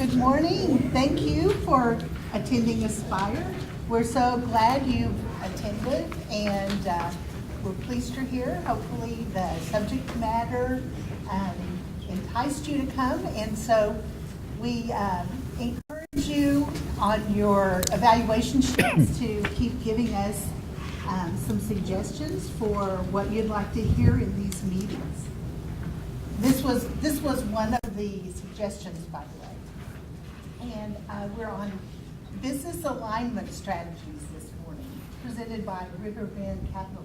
Good morning. Thank you for attending Aspire. We're so glad you've attended, and we're pleased you're here. Hopefully the subject matter enticed you to come, and so we encourage you on your evaluation sheets to keep giving us some suggestions for what you'd like to hear in these meetings. This was one of the suggestions, by the way. And we're on business alignment strategies this morning, presented by Riverbend Capital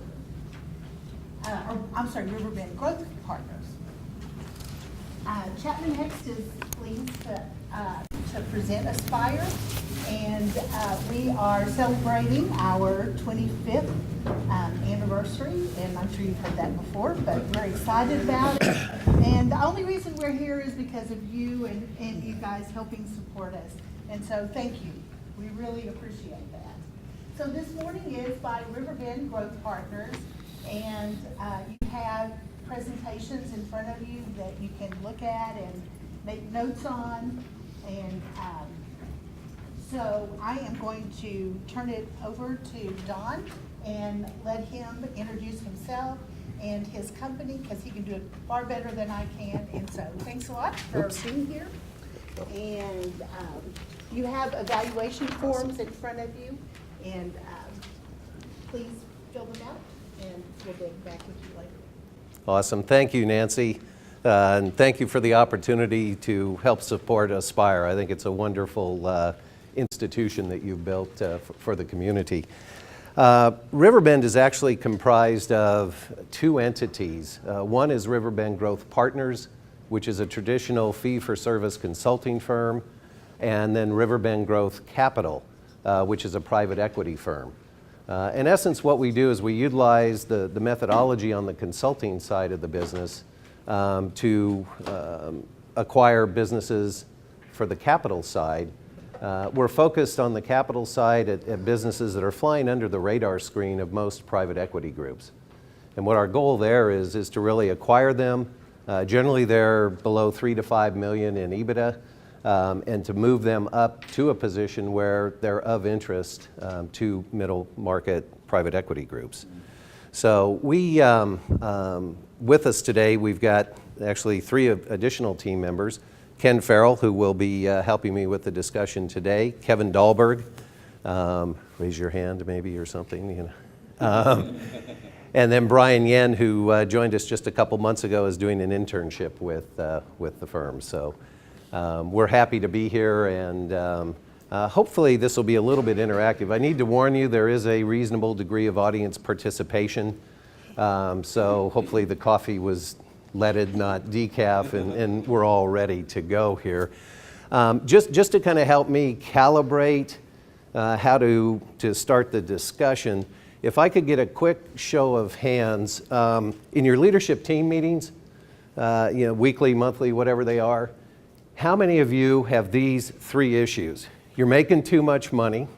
Group. Riverbend Growth Partners. Chapman Next is pleased to present Aspire, and we are celebrating our 25th anniversary, and I'm sure you've heard that before, but we're excited about it. And the only reason we're here is because of you and you guys helping support us. And so thank you. We really appreciate that. So this morning is by Riverbend Growth Partners, and you have presentations in front of you that you can look at and make notes on. And so I am going to turn it over to Don and let him introduce himself and his company, because he can do it far better than I can. And so thanks a lot for being here. And you have evaluation forms in front of you, and please fill them out, and we'll be back with you later. Awesome. Thank you, Nancy. And thank you for the opportunity to help support Aspire. I think it's a wonderful institution that you've built for the community. Riverbend is actually comprised of two entities. One is Riverbend Growth Partners, which is a traditional fee-for-service consulting firm, and then Riverbend Growth Capital, which is a private equity firm. In essence, what we do is we utilize the methodology on the consulting side of the business to acquire businesses for the capital side. We're focused on the capital side at businesses that are flying under the radar screen of most private equity groups. And what our goal there is to really acquire them. Generally, they're below 3 to 5 million in EBITDA, and to move them up to a position where they're of interest to middle market private equity groups. So we, with us today, we've got actually 3 additional team members. Ken Farrell, who will be helping me with the discussion today. Kevin Dahlberg, raise your hand maybe or something. You know. And then Brian Yen, who joined us just a couple months ago, is doing an internship with the firm. So we're happy to be here, and hopefully this will be a little bit interactive. I need to warn you, there is a reasonable degree of audience participation. So hopefully the coffee was leaded, not decaf, and we're all ready to go here. Just to kind of help me calibrate how to start the discussion, if I could get a quick show of hands, in your leadership team meetings, weekly, monthly, whatever they are, how many of you have these 3 issues? You're making too much money.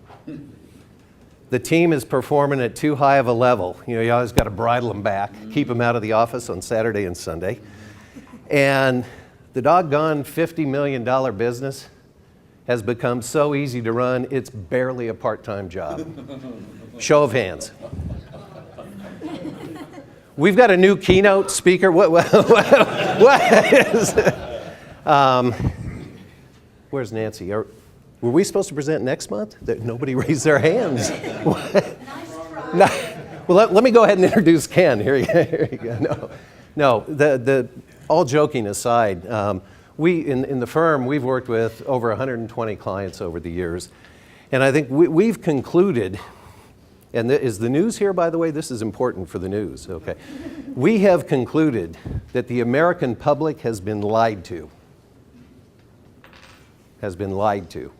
The team is performing at too high of a level. You know, you always got to bridle them back, keep them out of the office on Saturday and Sunday. And the doggone $50 million business has become so easy to run, it's barely a part-time job. Show of hands. We've got a new keynote speaker. What is where's Nancy? Were we supposed to present next month? Nobody raised their hands. Well, let me go ahead and introduce Ken. Here you go. No. All joking aside, we in the firm, we've worked with over 120 clients over the years, and I think we've concluded, and is the news here, by the way? This is important for the news, okay. We have concluded that the American public has been lied to. Has been lied to.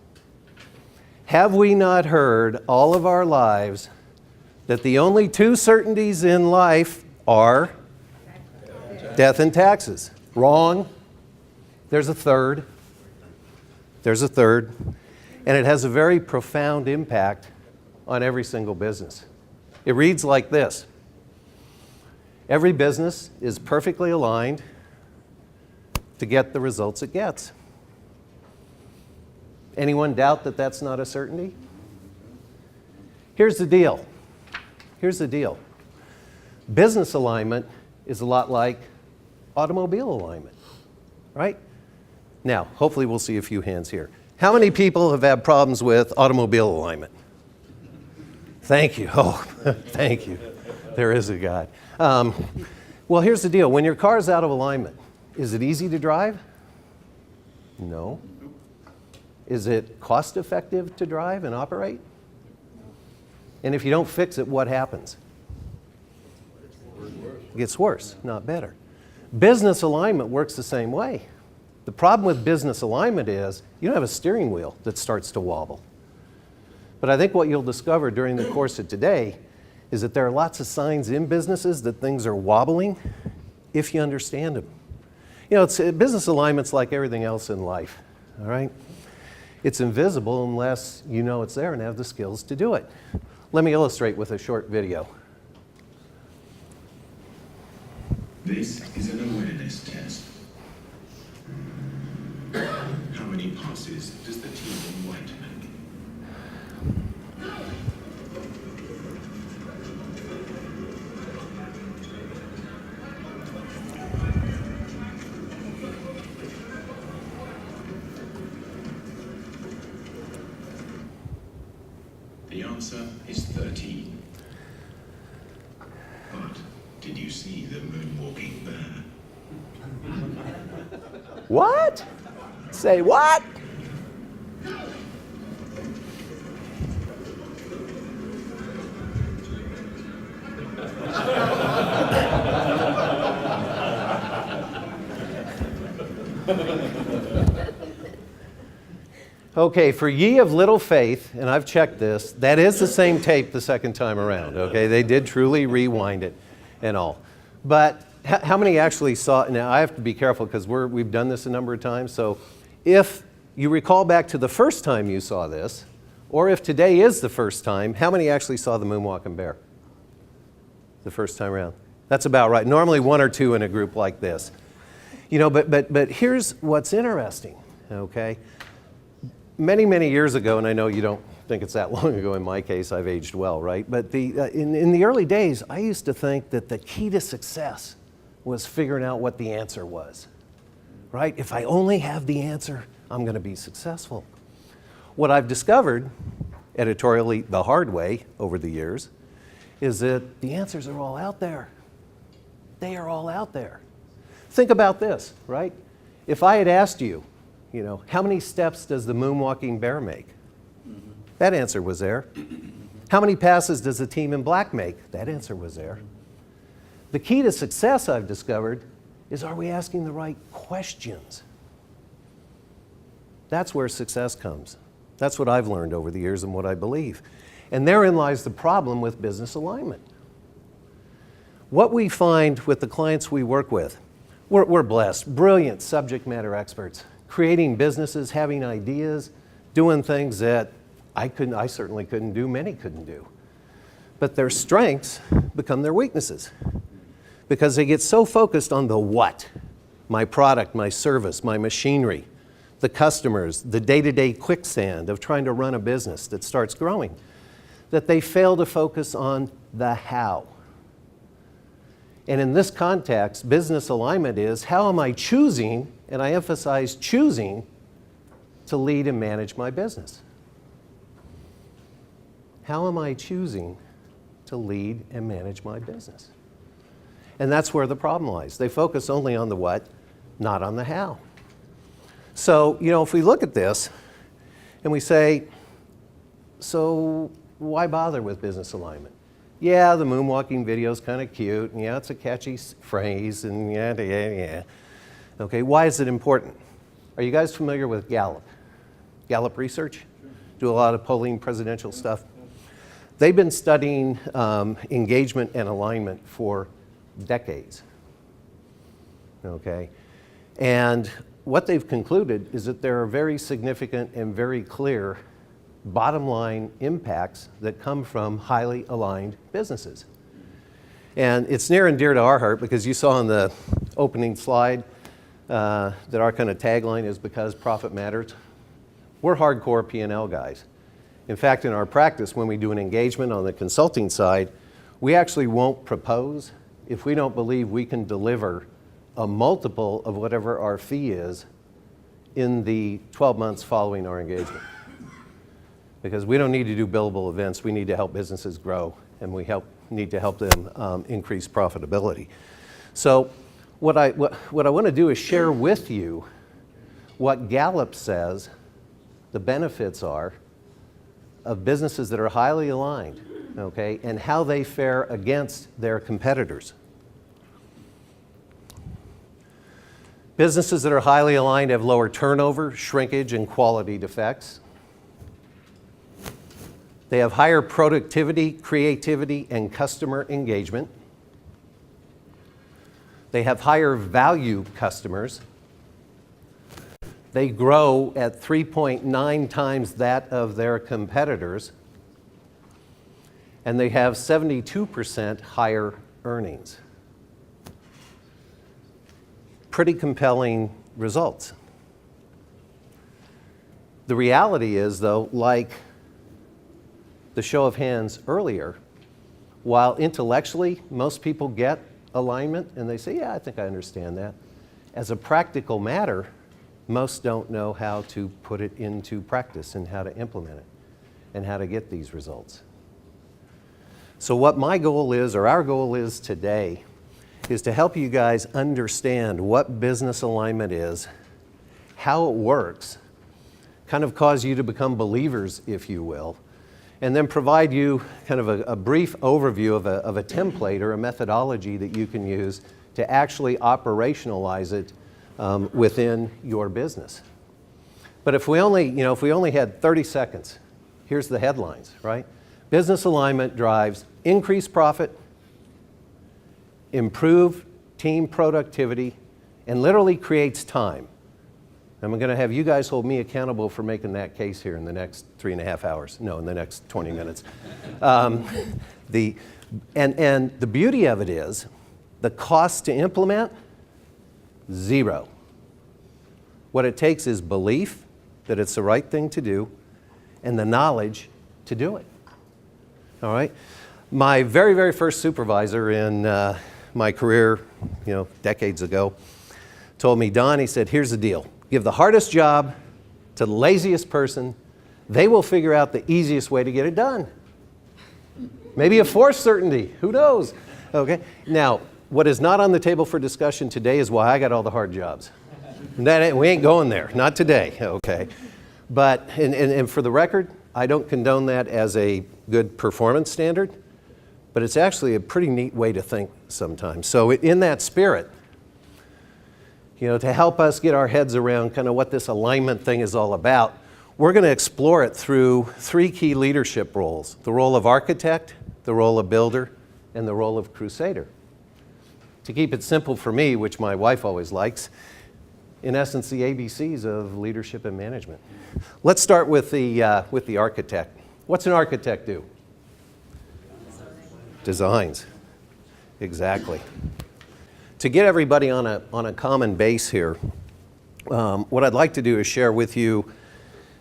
Have we not heard all of our lives that the only 2 certainties in life are death and taxes? Wrong. There's a third. There's a third. And it has a very profound impact on every single business. It reads like this. Every business is perfectly aligned to get the results it gets. Anyone doubt that that's not a certainty? Here's the deal. Here's the deal. Business alignment is a lot like automobile alignment, right? Now, hopefully we'll see a few hands here. How many people have had problems with automobile alignment? Thank you. Oh, thank you. There is a God. Well, here's the deal. When your car's out of alignment, is it easy to drive? No. Is it cost effective to drive and operate? And if you don't fix it, what happens? It gets worse, not better. Business alignment works the same way. The problem with business alignment is you don't have a steering wheel that starts to wobble. But I think what you'll discover during the course of today is that there are lots of signs in businesses that things are wobbling if you understand them. You know, business alignment's like everything else in life, all right? It's invisible unless you know it's there and have the skills to do it. Let me illustrate with a short video. This is an awareness test. How many passes does the team in white make? The answer is 13. But did you see the moonwalking bear? What? Say what? Okay, for ye of little faith, and I've checked this, that is the same tape the second time around, okay? They did truly rewind it and all. But how many actually saw it? Now, I have to be careful because we've done this a number of times. So if you recall back to the first time you saw this, or if today is the first time, how many actually saw the moonwalking bear the first time around? That's about right. Normally one or two in a group like this. You know, but here's what's interesting, okay? Many, many years ago, and I know you don't think it's that long ago in my case, I've aged well, right? But in the early days, I used to think that the key to success was figuring out what the answer was, right? If I only have the answer, I'm going to be successful. What I've discovered, editorially the hard way over the years, is that the answers are all out there. They are all out there. Think about this, right? If I had asked you, you know, how many steps does the moonwalking bear make? That answer was there. How many passes does the team in black make? That answer was there. The key to success, I've discovered, is are we asking the right questions? That's where success comes. That's what I've learned over the years and what I believe. And therein lies the problem with business alignment. What we find with the clients we work with, we're blessed, brilliant subject matter experts, creating businesses, having ideas, doing things that I certainly couldn't do, many couldn't do. But their strengths become their weaknesses because they get so focused on the what, my product, my service, my machinery, the customers, the day-to-day quicksand of trying to run a business that starts growing, that they fail to focus on the how. And in this context, business alignment is how am I choosing, and I emphasize choosing, to lead and manage my business? How am I choosing to lead and manage my business? And that's where the problem lies. They focus only on the what, not on the how. So, you know, if we look at this and we say, so why bother with business alignment? Yeah, the moonwalking video is kind of cute, and yeah, it's a catchy phrase, and yeah. Okay, why is it important? Are you guys familiar with Gallup? Gallup Research? Do a lot of polling, presidential stuff. They've been studying engagement and alignment for decades, okay? And what they've concluded is that there are very significant and very clear bottom line impacts that come from highly aligned businesses. And it's near and dear to our heart because you saw on the opening slide that our kind of tagline is because profit matters. we're hardcore P&L guys. In fact, in our practice, when we do an engagement on the consulting side, we actually won't propose if we don't believe we can deliver a multiple of whatever our fee is in the 12 months following our engagement. Because we don't need to do billable events, we need to help businesses grow, and we need to help them increase profitability. So what I want to do is share with you what Gallup says the benefits are of businesses that are highly aligned, okay, and how they fare against their competitors. Businesses that are highly aligned have lower turnover, shrinkage, and quality defects. They have higher productivity, creativity, and customer engagement. They have higher value customers. They grow at 3.9 times that of their competitors. And they have 72% higher earnings. Pretty compelling results. The reality is, though, like the show of hands earlier, while intellectually most people get alignment and they say, yeah, I think I understand that, as a practical matter, most don't know how to put it into practice and how to implement it and how to get these results. So what my goal is, or our goal is today, is to help you guys understand what business alignment is, how it works, kind of cause you to become believers, if you will, and then provide you kind of a brief overview of a template or a methodology that you can use to actually operationalize it within your business. But if we only had 30 seconds, here's the headlines, right? Business alignment drives increased profit, improved team productivity, and literally creates time. I'm going to have you guys hold me accountable for making that case here in the next 3.5 hours. No, in the next 20 minutes. And the beauty of it is, the cost to implement, zero. What it takes is belief that it's the right thing to do and the knowledge to do it. All right? My very, very first supervisor in my career, decades ago, told me, Don, he said, here's the deal. Give the hardest job to the laziest person. They will figure out the easiest way to get it done. Maybe a forced certainty. Who knows? Okay. Now, what is not on the table for discussion today is why I got all the hard jobs. We ain't going there. Not today. Okay. But, and for the record, I don't condone that as a good performance standard, but it's actually a pretty neat way to think sometimes. So in that spirit, to help us get our heads around kind of what this alignment thing is all about, we're going to explore it through 3 key leadership roles: the role of architect, the role of builder, and the role of crusader. To keep it simple for me, which my wife always likes, in essence, the ABCs of leadership and management. Let's start with the architect. What's an architect do? Designs. Exactly. To get everybody on a common base here, what I'd like to do is share with you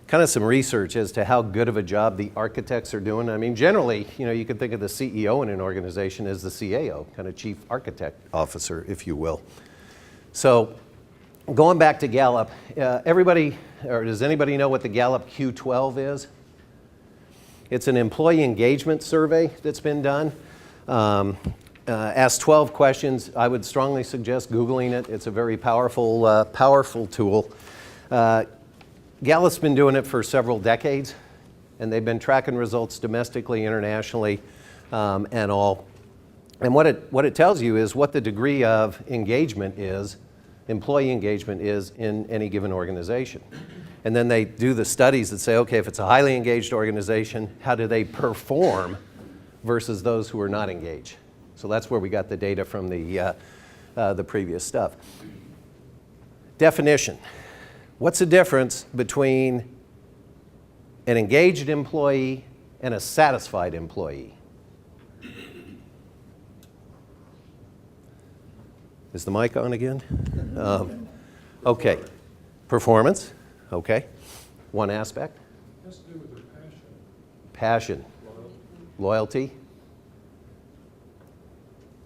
kind of some research as to how good of a job the architects are doing. I mean, generally, you can think of the CEO in an organization as the CAO, kind of chief architect officer, if you will. So going back to Gallup, does anybody know what the Gallup Q12 is? It's an employee engagement survey that's been done. Asked 12 questions. I would strongly suggest Googling it. It's a very powerful tool. Gallup's been doing it for several decades, and they've been tracking results domestically, internationally, and all. And what it tells you is what the degree of engagement is, employee engagement is in any given organization. And then they do the studies that say, okay, if it's a highly engaged organization, how do they perform versus those who are not engaged? So that's where we got the data from the previous stuff. Definition. What's the difference between an engaged employee and a satisfied employee? Is the mic on again? Okay. Performance. Okay. One aspect? It has to do with their passion. Passion. Loyalty.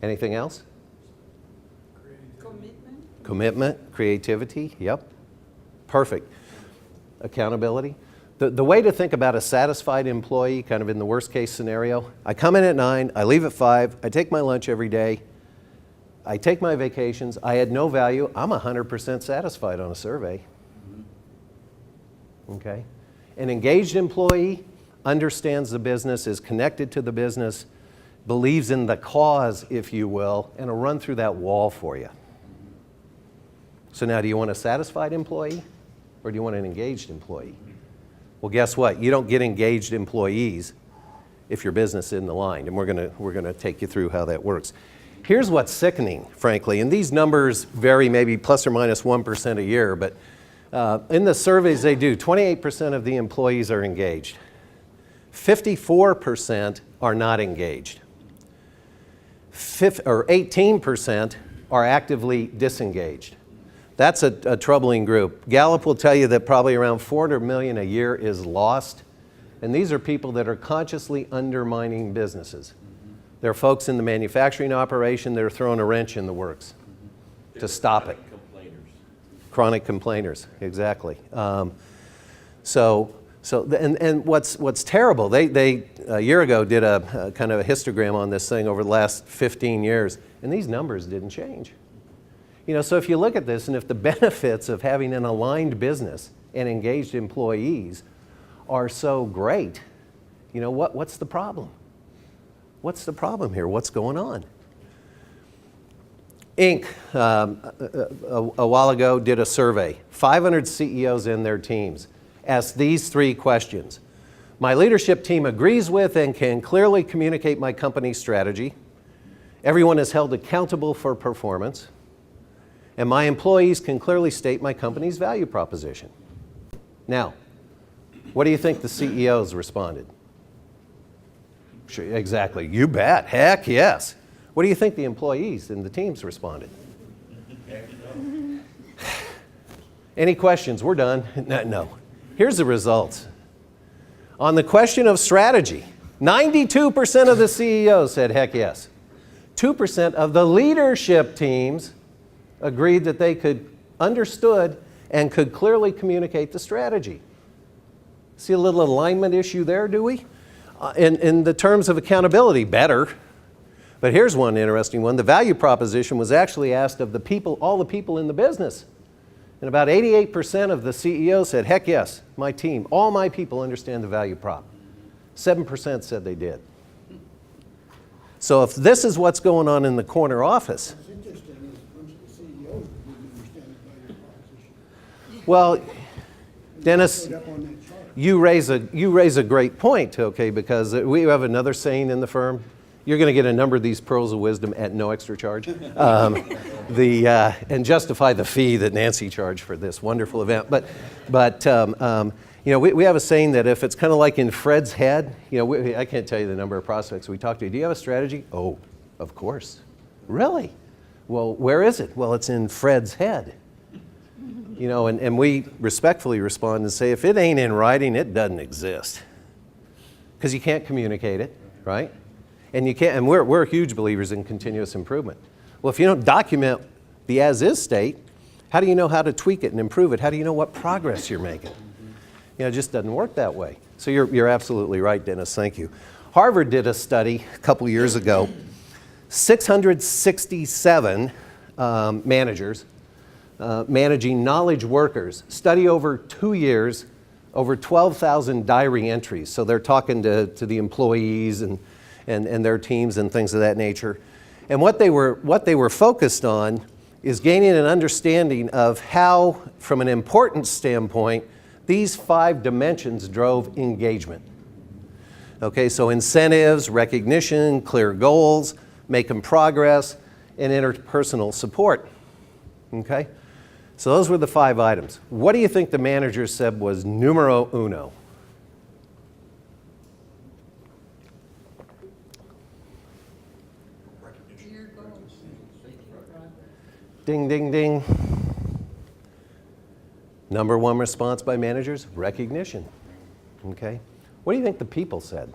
Anything else? Commitment, creativity, yep. Perfect. Accountability. The way to think about a satisfied employee, kind of in the worst case scenario, I come in at 9, I leave at 5, I take my lunch every day, I take my vacations, I add no value, I'm 100% satisfied on a survey. Okay? An engaged employee understands the business, is connected to the business, believes in the cause, if you will, and will run through that wall for you. So now, do you want a satisfied employee or do you want an engaged employee? Well, guess what? You don't get engaged employees if your business isn't aligned, and we're gonna take you through how that works. Here's what's sickening, frankly, and these numbers vary maybe plus or minus 1% a year, but in the surveys they do, 28% of the employees are engaged. 54% are not engaged. 18% are actively disengaged. That's a troubling group. Gallup will tell you that probably around 400 million a year is lost, and these are people that are consciously undermining businesses. They're folks in the manufacturing operation that are throwing a wrench in the works to stop it. Chronic complainers, exactly. And what's terrible, they a year ago did a kind of a histogram on this thing over the last 15 years, and these numbers didn't change. You know, so if you look at this, and if the benefits of having an aligned business and engaged employees are so great, you know, what's the problem? What's the problem here? What's going on? Inc. A while ago did a survey, 500 CEOs and their teams, asked these 3 questions. My leadership team agrees with and can clearly communicate my company's strategy. Everyone is held accountable for performance. And my employees can clearly state my company's value proposition. Now, what do you think the CEOs responded? Sure, exactly, you bet, heck yes. What do you think the employees and the teams responded? Any questions? We're done. No. Here's the results. On the question of strategy, 92% of the CEOs said heck yes. 2% of the leadership teams agreed that they understood and could clearly communicate the strategy. See a little alignment issue there, do we? In the terms of accountability, better. But here's one interesting one. The value proposition was actually asked of the people, all the people in the business. And about 88% of the CEOs said, heck yes, my team, all my people understand the value prop. 7% said they did. So if this is what's going on in the corner office, well, Dennis, you raise a great point, okay, because we have another saying in the firm. You're going to get a number of these pearls of wisdom at no extra charge, and justify the fee that Nancy charged for this wonderful event. But you know, we have a saying that if it's kind of like in Fred's head, you know, I can't tell you the number of prospects we talk to. Do you have a strategy? Oh, of course. Really? Well, where is it? Well, it's in Fred's head. You know, and we respectfully respond and say, if it ain't in writing, it doesn't exist. Because you can't communicate it, right? And you can't, and we're huge believers in continuous improvement. Well, if you don't document the as-is state, how do you know how to tweak it and improve it? How do you know what progress you're making? You know, it just doesn't work that way. So you're absolutely right, Dennis. Thank you. Harvard did a study a couple years ago. 667 managers managing knowledge workers. Study over 2 years, over 12,000 diary entries. So they're talking to the employees and their teams and things of that nature. And what they were focused on is gaining an understanding of how, from an importance standpoint, these 5 dimensions drove engagement. Okay, so incentives, recognition, clear goals, making progress, and interpersonal support. Okay? So those were the 5 items. What do you think the manager said was numero uno? Ding, ding, ding. Number one response by managers, recognition. Okay? What do you think the people said?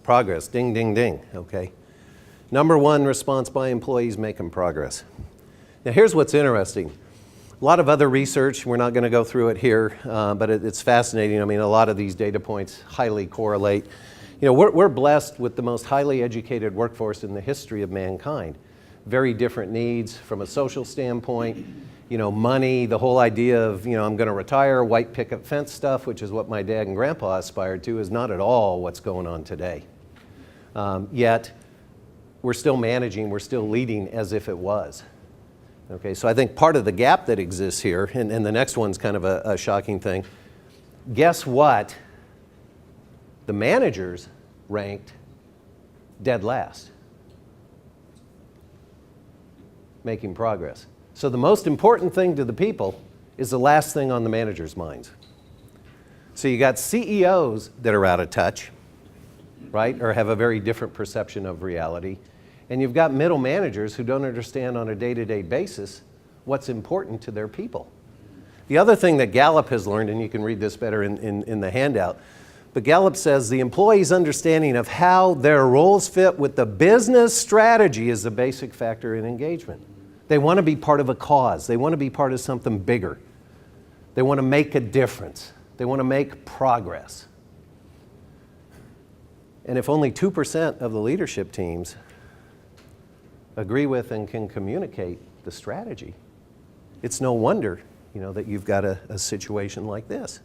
Progress, ding, ding, ding, okay? Number one response by employees, making progress. Now here's what's interesting. A lot of other research, we're not going to go through it here, but it's fascinating. I mean, a lot of these data points highly correlate. You know, we're blessed with the most highly educated workforce in the history of mankind. Very different needs from a social standpoint. You know, money, the whole idea of, you know, I'm going to retire, white picket fence stuff, which is what my dad and grandpa aspired to, is not at all what's going on today. Yet, we're still managing, we're still leading as if it was. Okay, so I think part of the gap that exists here, and the next one's kind of a shocking thing, guess what? The managers ranked dead last. Making progress. So the most important thing to the people is the last thing on the managers' minds. So you got CEOs that are out of touch, right, or have a very different perception of reality. And you've got middle managers who don't understand on a day-to-day basis what's important to their people. The other thing that Gallup has learned, and you can read this better in the handout, but Gallup says the employee's understanding of how their roles fit with the business strategy is the basic factor in engagement. They want to be part of a cause. They want to be part of something bigger. They want to make a difference. They want to make progress. And if only 2% of the leadership teams agree with and can communicate the strategy, it's no wonder, you know, that you've got a situation like this.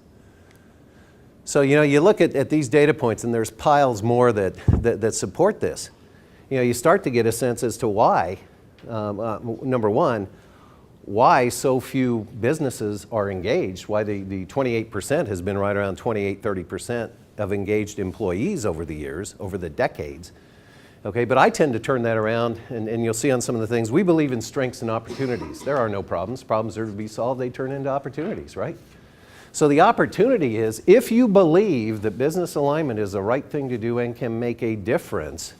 So, you know, you look at these data points, and there's piles more that support this. You know, you start to get a sense as to why, number one, why so few businesses are engaged, why the 28% has been right around 28-30% of engaged employees over the years, over the decades. Okay, but I tend to turn that around, and you'll see on some of the things, we believe in strengths and opportunities. There are no problems. Problems are to be solved, they turn into opportunities, right? So the opportunity is, if you believe that business alignment is the right thing to do and can make a difference,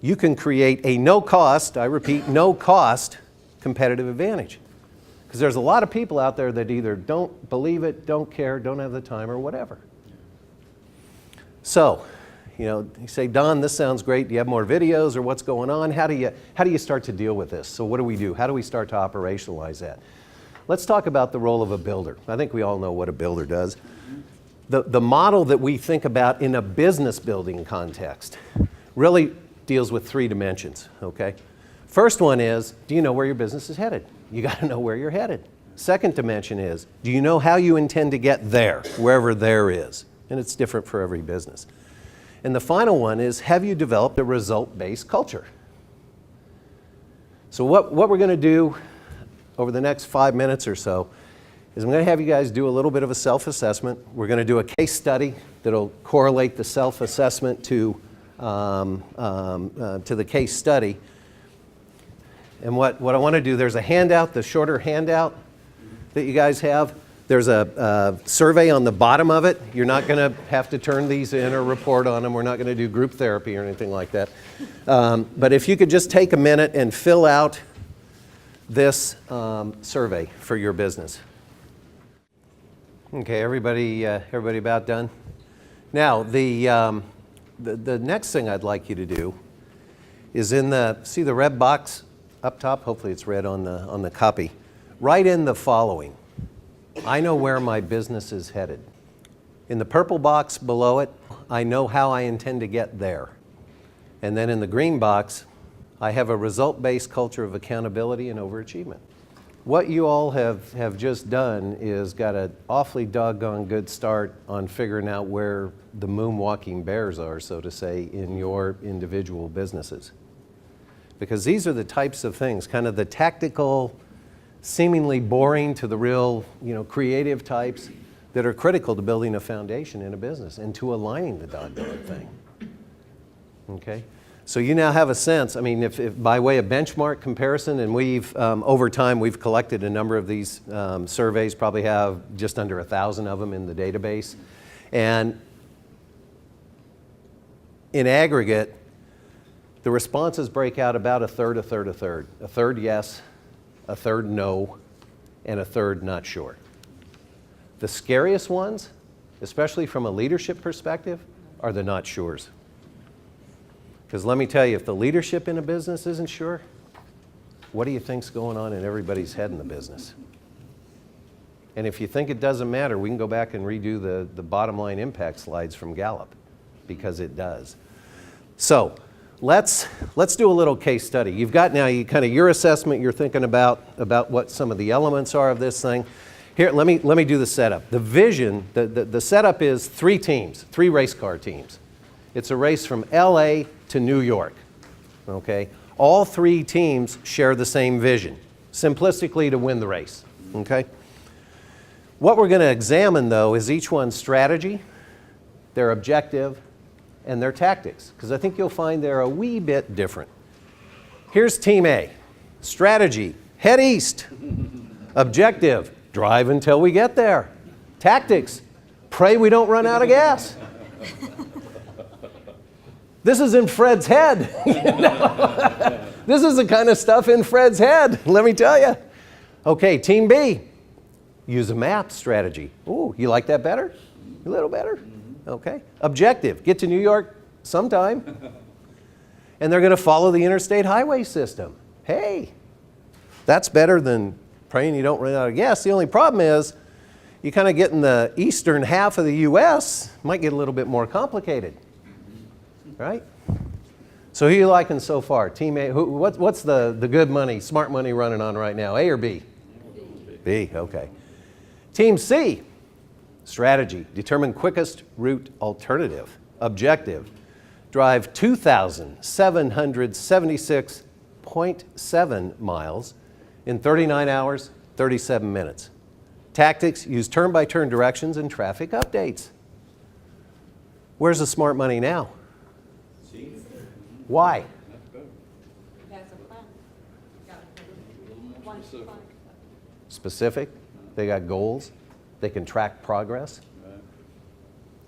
you can create a no-cost, I repeat, no-cost competitive advantage. Because there's a lot of people out there that either don't believe it, don't care, don't have the time, or whatever. So, you know, you say, Don, this sounds great. Do you have more videos, or what's going on? How do you start to deal with this? So what do we do? How do we start to operationalize that? Let's talk about the role of a builder. I think we all know what a builder does. The model that we think about in a business building context really deals with 3 dimensions, okay? First one is, do you know where your business is headed? You got to know where you're headed. Second dimension is, do you know how you intend to get there, wherever there is? And it's different for every business. And the final one is, have you developed a result-based culture? So what we're going to do over the next 5 minutes or so is I'm going to have you guys do a little bit of a self-assessment. We're going to do a case study that'll correlate the self-assessment to the case study. And what I want to do, there's a handout, the shorter handout that you guys have. There's a survey on the bottom of it. You're not going to have to turn these in or report on them. We're not going to do group therapy or anything like that. But if you could just take a minute and fill out this survey for your business. Okay, everybody about done? Now, the next thing I'd like you to do is see the red box up top? Hopefully it's red on the copy. Write in the following. I know where my business is headed. In the purple box below it, I know how I intend to get there. And then in the green box, I have a result-based culture of accountability and overachievement. What you all have just done is got an awfully doggone good start on figuring out where the moonwalking bears are, so to say, in your individual businesses. Because these are the types of things, kind of the tactical, seemingly boring to the real, creative types that are critical to building a foundation in a business and to aligning the doggone thing. Okay? So you now have a sense, if by way of benchmark comparison, and we've, over time, we've collected a number of these surveys, probably have just under 1,000 of them in the database. And in aggregate, the responses break out about a third, a third, a third. A third yes, a third no, and a third not sure. The scariest ones, especially from a leadership perspective, are the not sures. Because let me tell you, if the leadership in a business isn't sure, what do you think's going on in everybody's head in the business? And if you think it doesn't matter, we can go back and redo the bottom line impact slides from Gallup, because it does. So let's do a little case study. You've got now your assessment, you're thinking about what some of the elements are of this thing. Here, let me do the setup. The vision, the setup is 3 teams, 3 race car teams. It's a race from LA to New York, okay? All 3 teams share the same vision, simplistically to win the race, okay? What we're going to examine, though, is each one's strategy, their objective, and their tactics, because I think you'll find they're a wee bit different. Here's Team A. Strategy, head east. Objective, drive until we get there. Tactics, pray we don't run out of gas. This is in Fred's head. This is the kind of stuff in Fred's head, let me tell you. Okay, Team B, use a map strategy. Ooh, you like that better? A little better? Okay. Objective, get to New York sometime. And they're going to follow the interstate highway system. Hey, that's better than praying you don't run out of gas. The only problem is you kind of get in the eastern half of the U.S., might get a little bit more complicated. Right? So who are you liking so far? Team A, what's the good money, smart money running on right now? A or B? B, okay. Team C, strategy, determine quickest route alternative. Objective, drive 2,776.7 miles in 39 hours, 37 minutes. Tactics, use turn-by-turn directions and traffic updates. Where's the smart money now? Why? That's a plan. One plan. Specific. They got goals. They can track progress.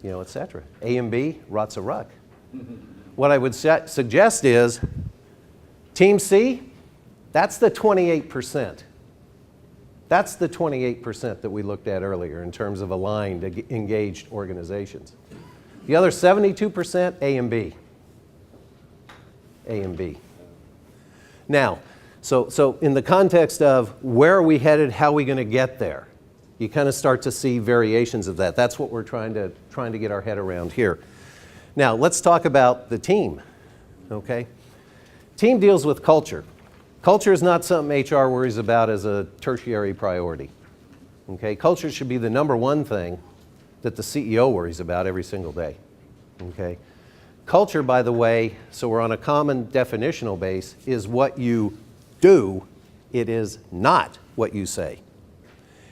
Etc. A and B, rots a ruck. What I would suggest is Team C, that's the 28%. That's the 28% that we looked at earlier in terms of aligned, engaged organizations. The other 72%, A and B. A and B. Now, so in the context of where are we headed, how are we going to get there, you kind of start to see variations of that. That's what we're trying to get our head around here. Now, let's talk about the team, okay? Team deals with culture. Culture is not something HR worries about as a tertiary priority, okay? Culture should be the number one thing that the CEO worries about every single day, okay? Culture, by the way, so we're on a common definitional base, is what you do. It is not what you say.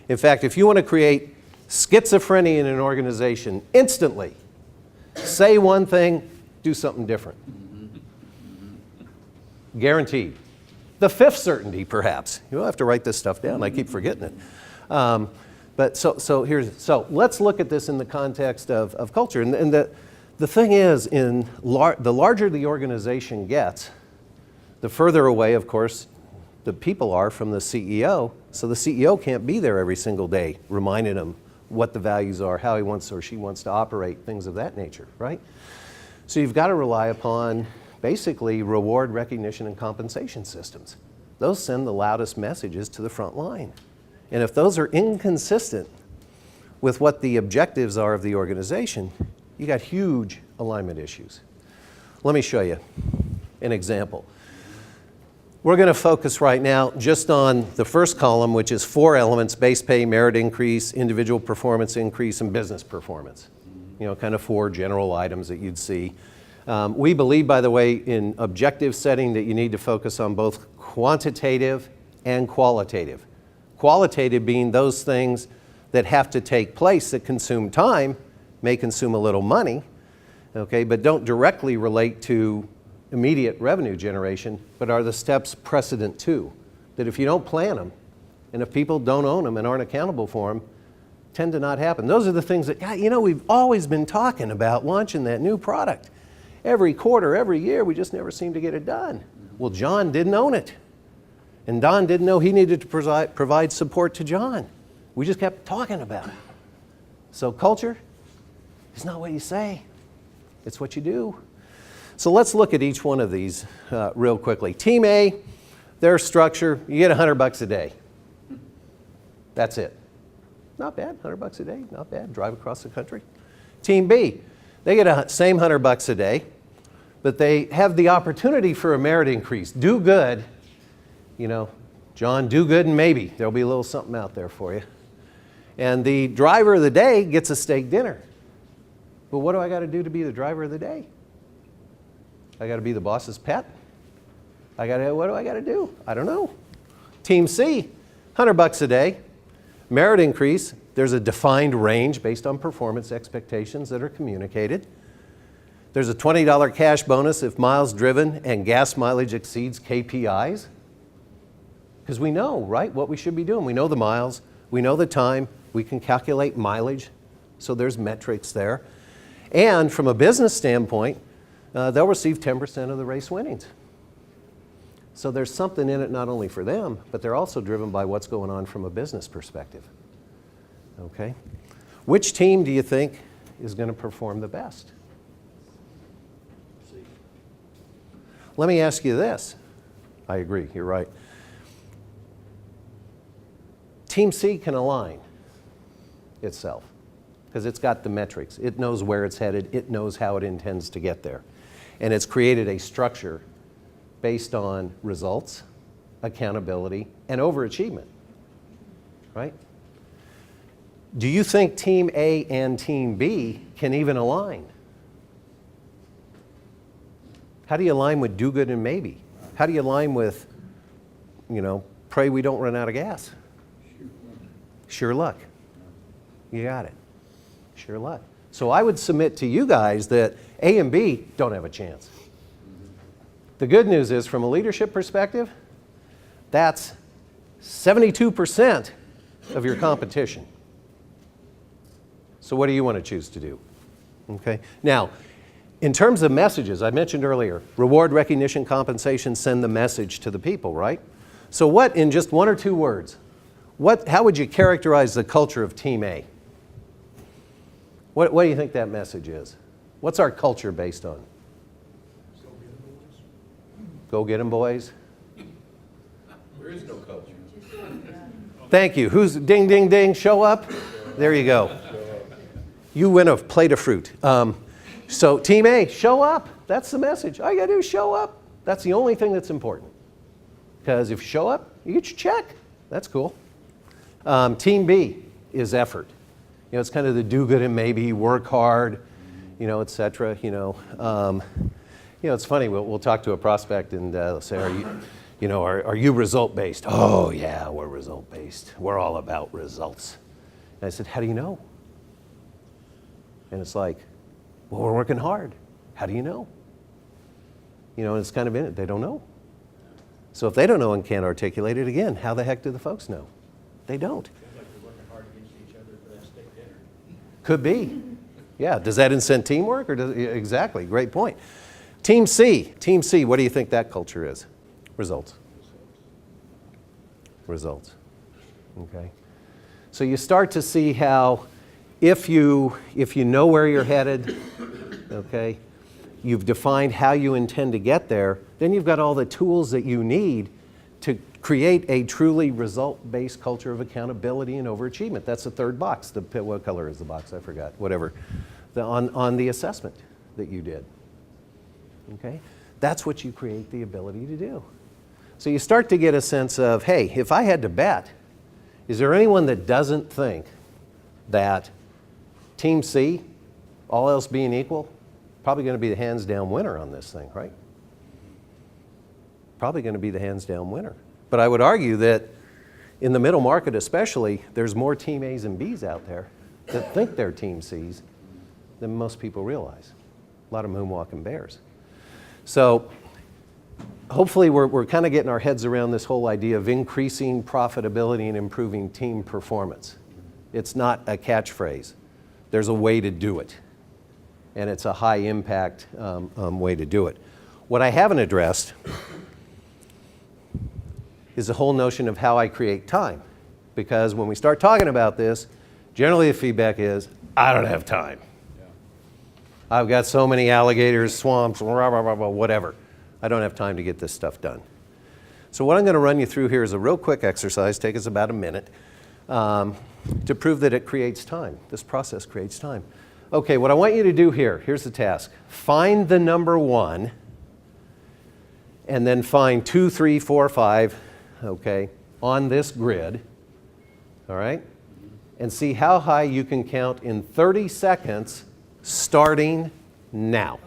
In fact, if you want to create schizophrenia in an organization instantly, say one thing, do something different. Guaranteed. The fifth certainty, perhaps. You'll have to write this stuff down. I keep forgetting it. So let's look at this in the context of culture. And the thing is, the larger the organization gets, the further away, of course, the people are from the CEO. So the CEO can't be there every single day reminding them what the values are, how he wants or she wants to operate, things of that nature, right? So you've got to rely upon basically reward, recognition, and compensation systems. Those send the loudest messages to the front line. And if those are inconsistent with what the objectives are of the organization, you got huge alignment issues. Let me show you an example. We're going to focus right now just on the first column, which is 4 elements: base pay, merit increase, individual performance increase, and business performance. Kind of 4 general items that you'd see. We believe, by the way, in objective setting that you need to focus on both quantitative and qualitative. Qualitative being those things that have to take place that consume time, may consume a little money, okay, but don't directly relate to immediate revenue generation, but are the steps precedent to. That if you don't plan them, and if people don't own them and aren't accountable for them, tend to not happen. Those are the things that, we've always been talking about launching that new product. every quarter, every year, we just never seem to get it done. Well, John didn't own it. And Don didn't know he needed to provide support to John. We just kept talking about it. So culture is not what you say. It's what you do. So let's look at each one of these real quickly. Team A, their structure, you get $100 a day. That's it. Not bad, $100 a day, not bad. Drive across the country. Team B, they get the same $100 a day, but they have the opportunity for a merit increase. Do good, John, do good and maybe there'll be a little something out there for you. And the driver of the day gets a steak dinner. But what do I got to do to be the driver of the day? I got to be the boss's pet? What do I got to do? I don't know. Team C, $100 a day, merit increase. There's a defined range based on performance expectations that are communicated. There's a $20 cash bonus if miles driven and gas mileage exceeds KPIs. Because we know, right, what we should be doing. We know the miles, we know the time, we can calculate mileage, so there's metrics there. And from a business standpoint, they'll receive 10% of the race winnings. So there's something in it not only for them, but they're also driven by what's going on from a business perspective. Okay? Which team do you think is going to perform the best? Let me ask you this. I agree, you're right. Team C can align itself because it's got the metrics. It knows where it's headed. It knows how it intends to get there. And it's created a structure based on results, accountability, and overachievement, right? Do you think Team A and Team B can even align? How do you align with do good and maybe? How do you align with, pray we don't run out of gas? Sure luck. You got it. Sure luck. So I would submit to you guys that A and B don't have a chance. The good news is, from a leadership perspective, that's 72% of your competition. So what do you want to choose to do? Okay. Now, in terms of messages, I mentioned earlier, reward, recognition, compensation, send the message to the people, right? So what, in just one or two words, how would you characterize the culture of Team A? What do you think that message is? What's our culture based on? Go get 'em, boys. There is no culture. Thank you. Who's ding, ding, ding, show up? There you go. You win a plate of fruit. So Team A, show up. That's the message. All you gotta do is show up. That's the only thing that's important. Because if you show up, you get your check. That's cool. Team B is effort. It's kind of the do good and maybe, work hard, et cetera. It's funny. We'll talk to a prospect and they'll say, are you result based? Oh yeah, we're result based. We're all about results. And I said, how do you know? And it's like, well, we're working hard. How do you know? And it's kind of in it. They don't know. So if they don't know and can't articulate it, again, how the heck do the folks know? They don't. Seems like they're working hard against each other for that steak dinner. Could be. Yeah. Does that incent teamwork? Exactly. Great point. Team C. Team C, what do you think that culture is? Results. Results. Okay. So you start to see how if you know where you're headed, okay, you've defined how you intend to get there, then you've got all the tools that you need to create a truly result-based culture of accountability and overachievement. That's the third box. What color is the box? I forgot. Whatever. On the assessment that you did. Okay? That's what you create the ability to do. So you start to get a sense of, hey, if I had to bet, is there anyone that doesn't think that Team C, all else being equal, probably going to be the hands-down winner on this thing, right? Probably going to be the hands-down winner. But I would argue that in the middle market especially, there's more Team A's and B's out there that think they're Team C's than most people realize. A lot of moonwalking bears. So hopefully we're kind of getting our heads around this whole idea of increasing profitability and improving team performance. It's not a catchphrase. There's a way to do it. and it's a high impact way to do it. What I haven't addressed is the whole notion of how I create time. Because when we start talking about this, generally the feedback is, I don't have time. I've got so many alligators, swamps, rah, rah, rah, rah, whatever. I don't have time to get this stuff done. So what I'm going to run you through here is a real quick exercise, take us about a minute, to prove that it creates time. This process creates time. Okay, what I want you to do here, here's the task. Find the number 1, and then find 2, 3, 4, 5, okay, on this grid, all right? And see how high you can count in 30 seconds starting now.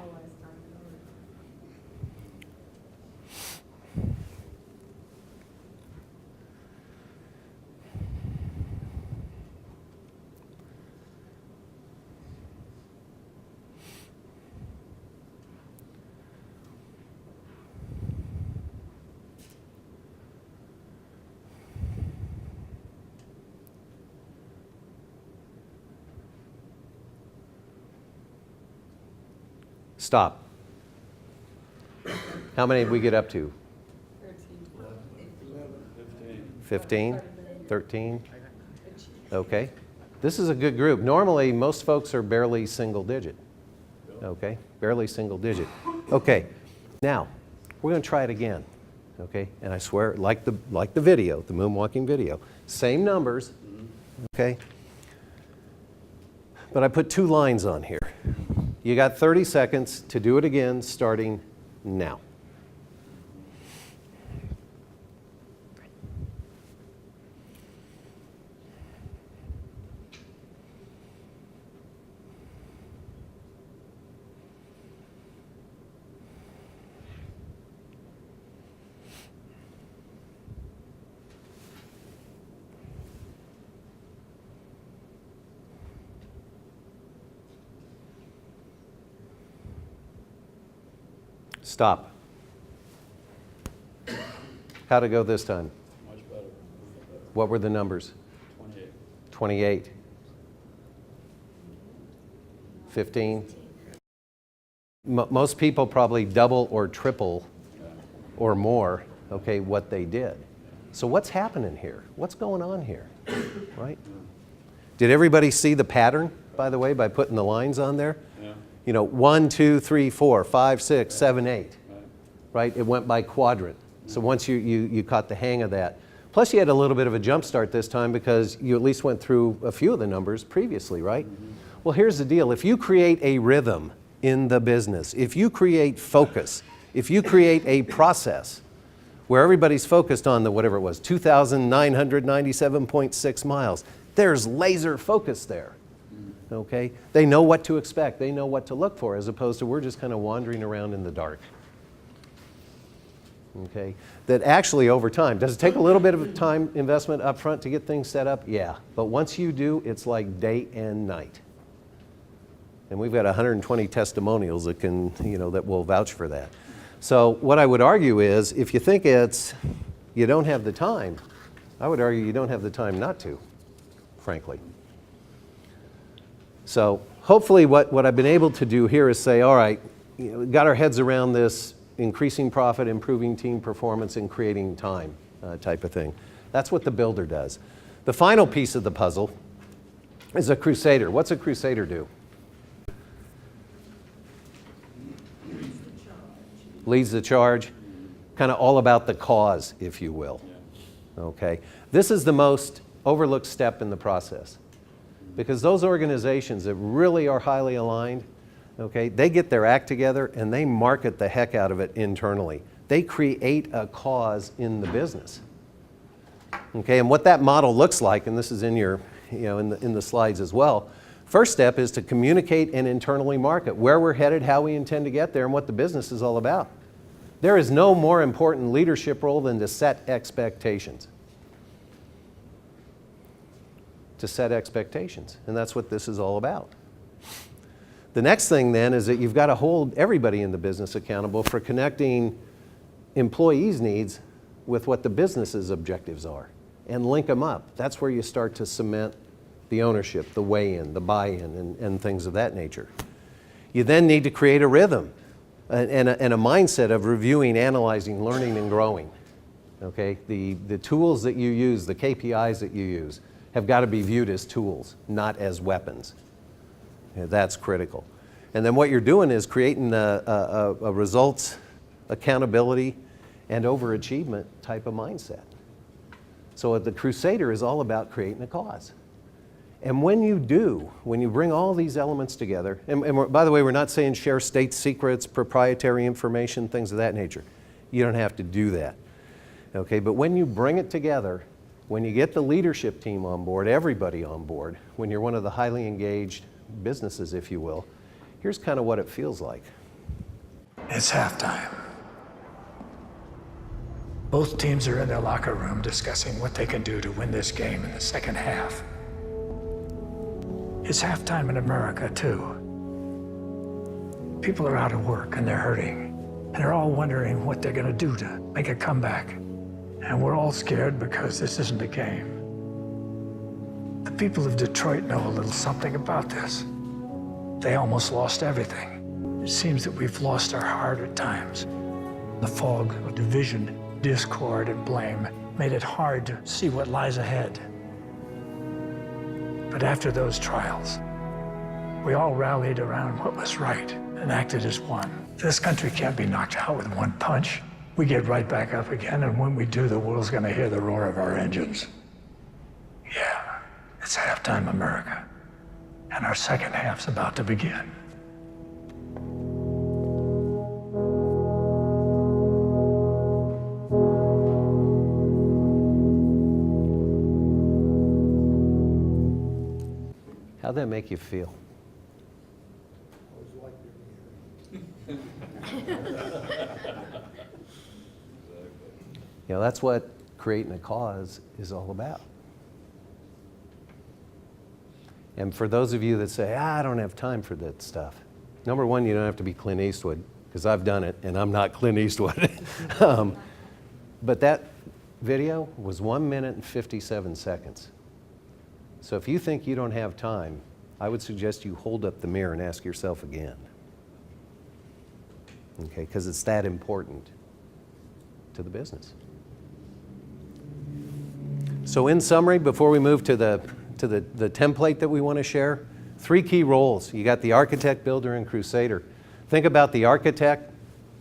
Stop. How many did we get up to? 15? 13? Okay. This is a good group. Normally, most folks are barely single digit. Okay? Barely single digit. Okay. Now, we're going to try it again. Okay? And I swear, like the video, the moonwalking video, same numbers. Okay? But I put 2 lines on here. You got 30 seconds to do it again, starting now. Stop. How'd it go this time? Much better. What were the numbers? 28. 28. 15. Most people probably double or triple or more, okay, what they did. So what's happening here? What's going on here, right? Did everybody see the pattern, by the way, by putting the lines on there? Yeah. You know, 1, 2, 3, 4, 5, 6, 7, 8, right? It went by quadrant. So once you caught the hang of that. Plus you had a little bit of a jump start this time because you at least went through a few of the numbers previously, right? Well, here's the deal. If you create a rhythm in the business, if you create focus, if you create a process where everybody's focused on the, whatever it was, 2,997.6 miles, there's laser focus there. Okay? They know what to expect. They know what to look for, as opposed to we're just kind of wandering around in the dark. Okay? That actually over time, does it take a little bit of time investment up front to get things set up? Yeah. But once you do, it's like day and night. And we've got 120 testimonials that can, that will vouch for that. So what I would argue is, if you think you don't have the time, I would argue you don't have the time not to, frankly. So hopefully what I've been able to do here is say, all right, we got our heads around this increasing profit, improving team performance, and creating time type of thing. That's what the builder does. The final piece of the puzzle is a crusader. What's a crusader do? Leads the charge. Kind of all about the cause, if you will. Okay. This is the most overlooked step in the process. Because those organizations that really are highly aligned, okay, they get their act together and they market the heck out of it internally. They create a cause in the business. Okay, and what that model looks like, and this is in your, in the slides as well. First step is to communicate and internally market where we're headed, how we intend to get there, and what the business is all about. There is no more important leadership role than to set expectations. To set expectations, and that's what this is all about. The next thing then is that you've got to hold everybody in the business accountable for connecting employees' needs with what the business's objectives are and link them up. That's where you start to cement the ownership, the weigh-in, the buy-in, and things of that nature. You then need to create a rhythm and a mindset of reviewing, analyzing, learning, and growing. Okay? The tools that you use, the KPIs that you use, have got to be viewed as tools, not as weapons. That's critical. And then what you're doing is creating a results, accountability, and overachievement type of mindset. So the Crusader is all about creating a cause. And when you do, when you bring all these elements together, and by the way, we're not saying share state secrets, proprietary information, things of that nature. You don't have to do that. Okay, but when you bring it together, when you get the leadership team on board, everybody on board, when you're one of the highly engaged businesses, if you will, here's kind of what it feels like. It's halftime. Both teams are in their locker room discussing what they can do to win this game in the second half. It's halftime in America, too. People are out of work and they're hurting, and they're all wondering what they're gonna do to make a comeback. And we're all scared because this isn't a game. The people of Detroit know a little something about this. They almost lost everything. It seems that we've lost our heart at times. The fog of division, discord, and blame made it hard to see what lies ahead. But after those trials, we all rallied around what was right and acted as one. This country can't be knocked out with one punch. We get right back up again, and when we do, the world's gonna hear the roar of our engines. Yeah, it's halftime, America, and our second half's about to begin. How'd that make you feel? You know, that's what creating a cause is all about. And for those of you that say, I don't have time for that stuff. Number one, you don't have to be Clint Eastwood, because I've done it, and I'm not Clint Eastwood. But that video was 1 minute and 57 seconds. So if you think you don't have time, I would suggest you hold up the mirror and ask yourself again. Okay, because it's that important to the business. So in summary, before we move to the template that we want to share, 3 key roles. You got the architect, builder, and crusader. Think about the architect,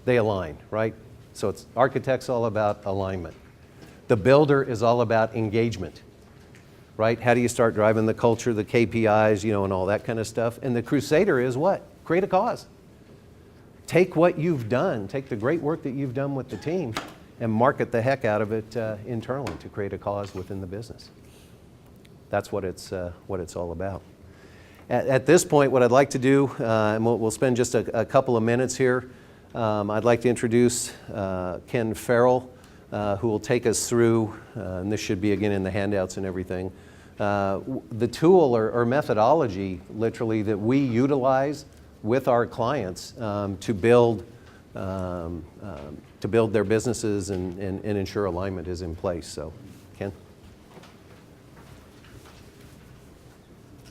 they align, right? So it's architect's all about alignment. The builder is all about engagement, right? How do you start driving the culture, the KPIs, you know, and all that kind of stuff. And the crusader is what? Create a cause. Take what you've done, take the great work that you've done with the team, and market the heck out of it internally to create a cause within the business. That's what it's all about. At this point, what I'd like to do, and we'll spend just a couple of minutes here, I'd like to introduce Ken Farrell, who will take us through, and this should be again in the handouts and everything, the tool or methodology, literally, that we utilize with our clients to build their businesses and ensure alignment is in place. So, Ken.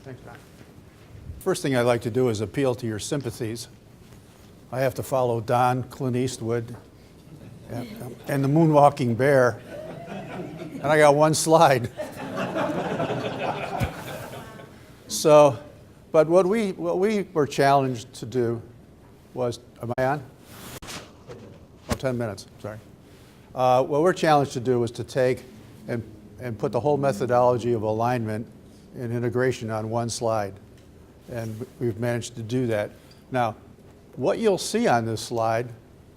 Thanks, Don. First thing I'd like to do is appeal to your sympathies. I have to follow Don, Clint Eastwood, and the moonwalking bear, and I got one slide. So, but what we were challenged to do was, am I on? Oh, 10 minutes, sorry. What we're challenged to do was to take and put the whole methodology of alignment and integration on one slide. And we've managed to do that. Now, what you'll see on this slide,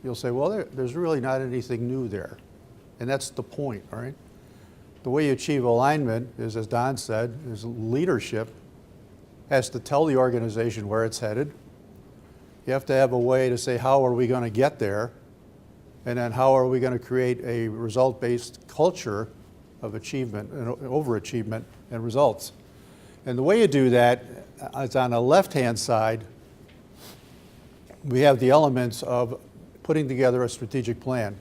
you'll say, well, there's really not anything new there. And that's the point, all right? The way you achieve alignment is, as Don said, is leadership has to tell the organization where it's headed. You have to have a way to say, how are we going to get there? And then how are we going to create a result-based culture of achievement and overachievement and results? And the way you do that is on the left-hand side, we have the elements of putting together a strategic plan.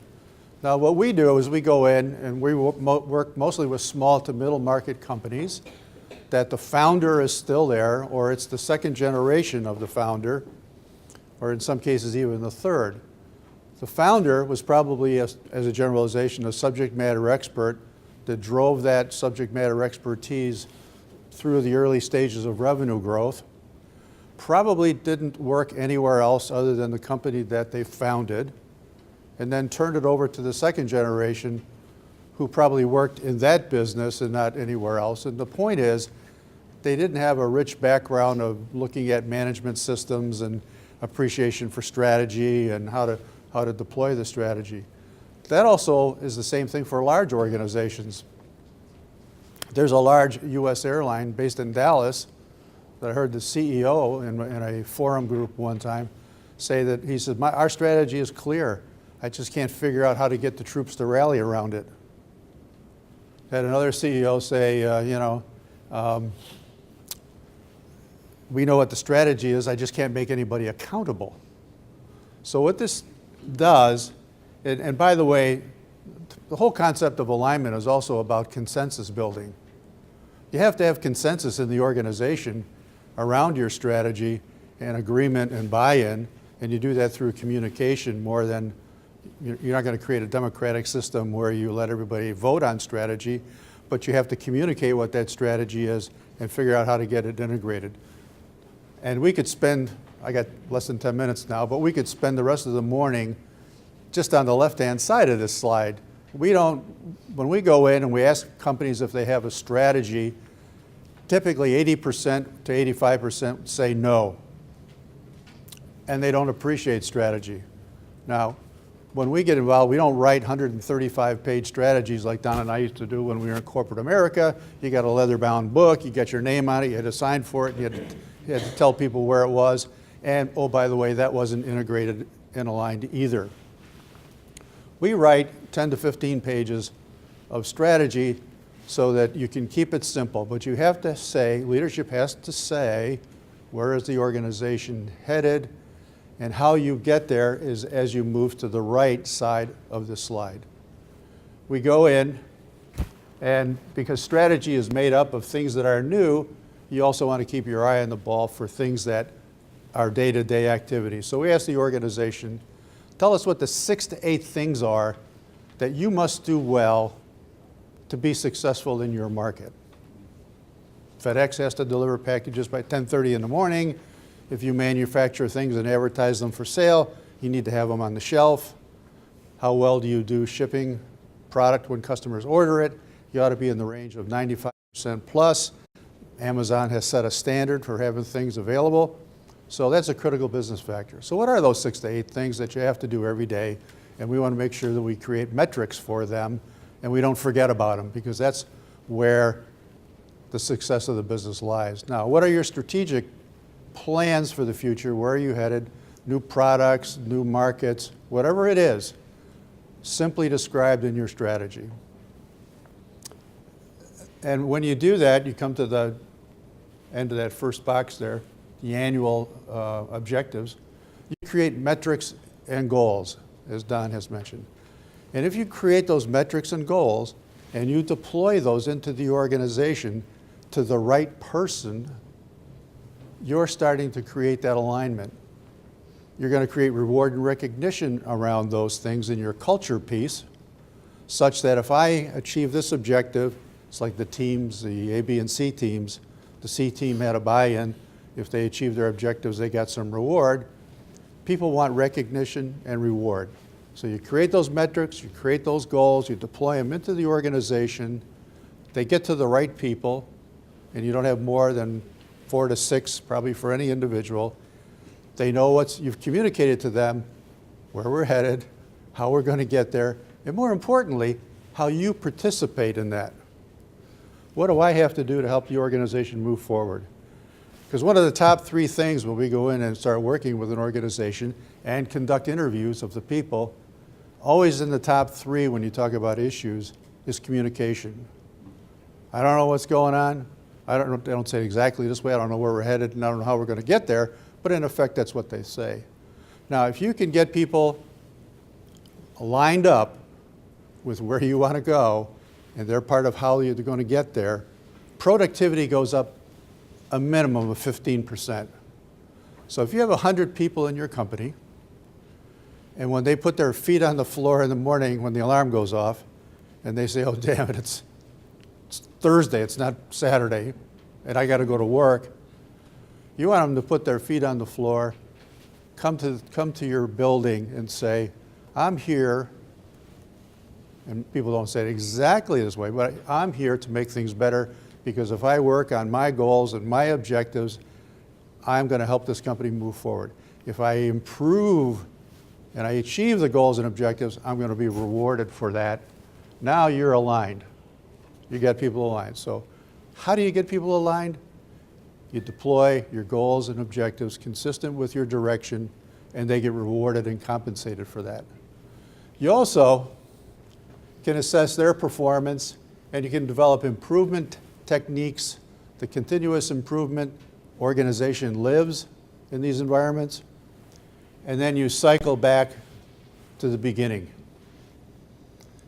Now, what we do is we go in and we work mostly with small to middle market companies that the founder is still there, or it's the second generation of the founder, or in some cases even the third. The founder was probably, as a generalization, a subject matter expert that drove that subject matter expertise through the early stages of revenue growth. Probably didn't work anywhere else other than the company that they founded, and then turned it over to the second generation, who probably worked in that business and not anywhere else. And the point is, they didn't have a rich background of looking at management systems and appreciation for strategy and how to deploy the strategy. That also is the same thing for large organizations. There's a large US airline based in Dallas that I heard the CEO in a forum group one time say that he said, our strategy is clear. I just can't figure out how to get the troops to rally around it. Had another CEO say, we know what the strategy is, I just can't make anybody accountable. So what this does, and by the way, the whole concept of alignment is also about consensus building. You have to have consensus in the organization around your strategy and agreement and buy-in, and you do that through communication more than, you're not going to create a democratic system where you let everybody vote on strategy, but you have to communicate what that strategy is and figure out how to get it integrated. And we could spend, I got less than 10 minutes now, but we could spend the rest of the morning just on the left-hand side of this slide. When we go in and we ask companies if they have a strategy, typically 80% to 85% say no. And they don't appreciate strategy. Now, when we get involved, we don't write 135-page strategies like Don and I used to do when we were in corporate America. You got a leather-bound book, you got your name on it, you had to sign for it, you had to tell people where it was. And, oh, by the way, that wasn't integrated and aligned either. We write 10 to 15 pages of strategy so that you can keep it simple, but you have to say, leadership has to say, where is the organization headed, and how you get there is as you move to the right side of the slide. We go in, and because strategy is made up of things that are new, you also want to keep your eye on the ball for things that are day-to-day activities. So we ask the organization, tell us what the 6 to 8 things are that you must do well to be successful in your market. FedEx has to deliver packages by 10:30 in the morning. If you manufacture things and advertise them for sale, you need to have them on the shelf. How well do you do shipping product when customers order it? You ought to be in the range of 95% plus. Amazon has set a standard for having things available. So that's a critical business factor. So what are those 6 to 8 things that you have to do every day? And we want to make sure that we create metrics for them and we don't forget about them, because that's where the success of the business lies. Now, what are your strategic plans for the future? Where are you headed? New products, new markets, whatever it is, simply described in your strategy. And when you do that, you come to the end of that first box there, the annual objectives. You create metrics and goals, as Don has mentioned. And if you create those metrics and goals and you deploy those into the organization to the right person, you're starting to create that alignment. You're going to create reward and recognition around those things in your culture piece, such that if I achieve this objective, it's like the teams, the A, B, and C teams. The C team had a buy-in. If they achieved their objectives, they got some reward. People want recognition and reward. So you create those metrics, you create those goals, you deploy them into the organization. They get to the right people, and you don't have more than 4 to 6, probably for any individual. They know you've communicated to them where we're headed, how we're going to get there, and more importantly, how you participate in that. What do I have to do to help the organization move forward? Because one of the top 3 things when we go in and start working with an organization and conduct interviews of the people, always in the top 3 when you talk about issues, is communication. I don't know what's going on. I don't say it exactly this way. I don't know where we're headed, and I don't know how we're going to get there, but in effect, that's what they say. Now, if you can get people lined up with where you want to go, and they're part of how you're going to get there, productivity goes up a minimum of 15%. So if you have 100 people in your company, and when they put their feet on the floor in the morning when the alarm goes off, and they say, oh, damn it, it's Thursday, it's not Saturday, and I got to go to work, you want them to put their feet on the floor, come to your building and say, I'm here, and people don't say it exactly this way, but I'm here to make things better, because if I work on my goals and my objectives, I'm going to help this company move forward. If I improve and I achieve the goals and objectives, I'm going to be rewarded for that. Now you're aligned. You got people aligned. So how do you get people aligned? You deploy your goals and objectives consistent with your direction, and they get rewarded and compensated for that. You also can assess their performance, and you can develop improvement techniques. The continuous improvement organization lives in these environments, and then you cycle back to the beginning.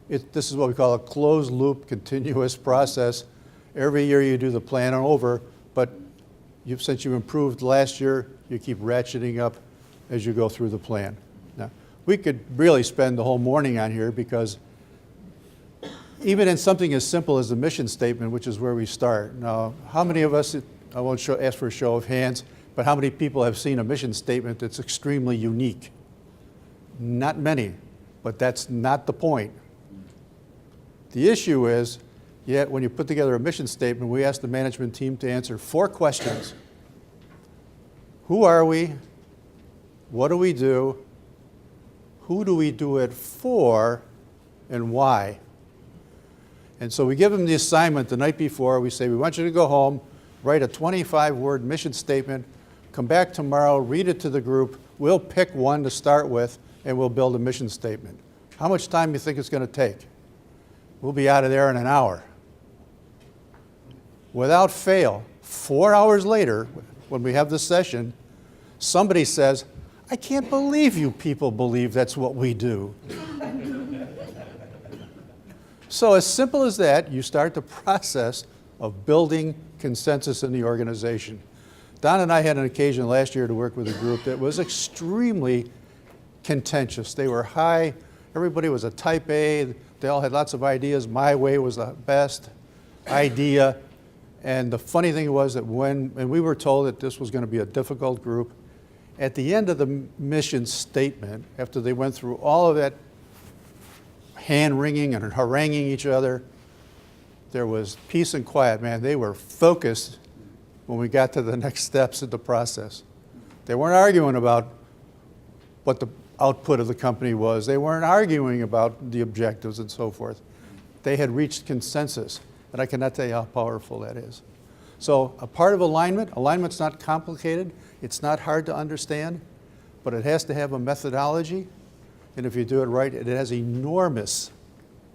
This is what we call a closed loop continuous process. Every year you do the plan over, but since you improved last year, you keep ratcheting up as you go through the plan. Now, we could really spend the whole morning on here, because even in something as simple as the mission statement, which is where we start. Now, how many of us, I won't ask for a show of hands, but how many people have seen a mission statement that's extremely unique? Not many, but that's not the point. The issue is, yet when you put together a mission statement, we ask the management team to answer 4 questions. Who are we? What do we do? Who do we do it for? And why? And so we give them the assignment the night before. We say, we want you to go home, write a 25-word mission statement, come back tomorrow, read it to the group. We'll pick one to start with, and we'll build a mission statement. How much time do you think it's going to take? We'll be out of there in an hour. Without fail, 4 hours later, when we have this session, somebody says, I can't believe you people believe that's what we do. So as simple as that, you start the process of building consensus in the organization. Don and I had an occasion last year to work with a group that was extremely contentious. They were high, everybody was a type A, they all had lots of ideas. My way was the best idea. And the funny thing was that and we were told that this was going to be a difficult group, at the end of the mission statement, after they went through all of that hand-wringing and haranguing each other, there was peace and quiet. Man, they were focused when we got to the next steps of the process. They weren't arguing about what the output of the company was. They weren't arguing about the objectives and so forth. They had reached consensus, and I cannot tell you how powerful that is. So a part of alignment's not complicated. It's not hard to understand, but it has to have a methodology. And if you do it right, it has enormous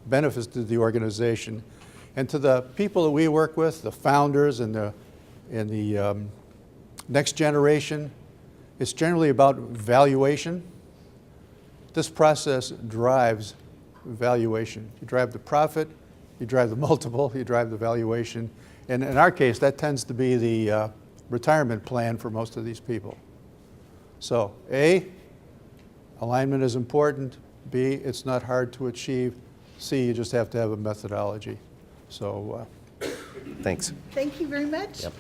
benefits to the organization. And to the people that we work with, the founders and the next generation, it's generally about valuation. This process drives valuation. You drive the profit, you drive the multiple, you drive the valuation. And in our case, that tends to be the retirement plan for most of these people. So A, alignment is important. B, it's not hard to achieve. C, you just have to have a methodology. So Thanks. Thank you very much. Yep.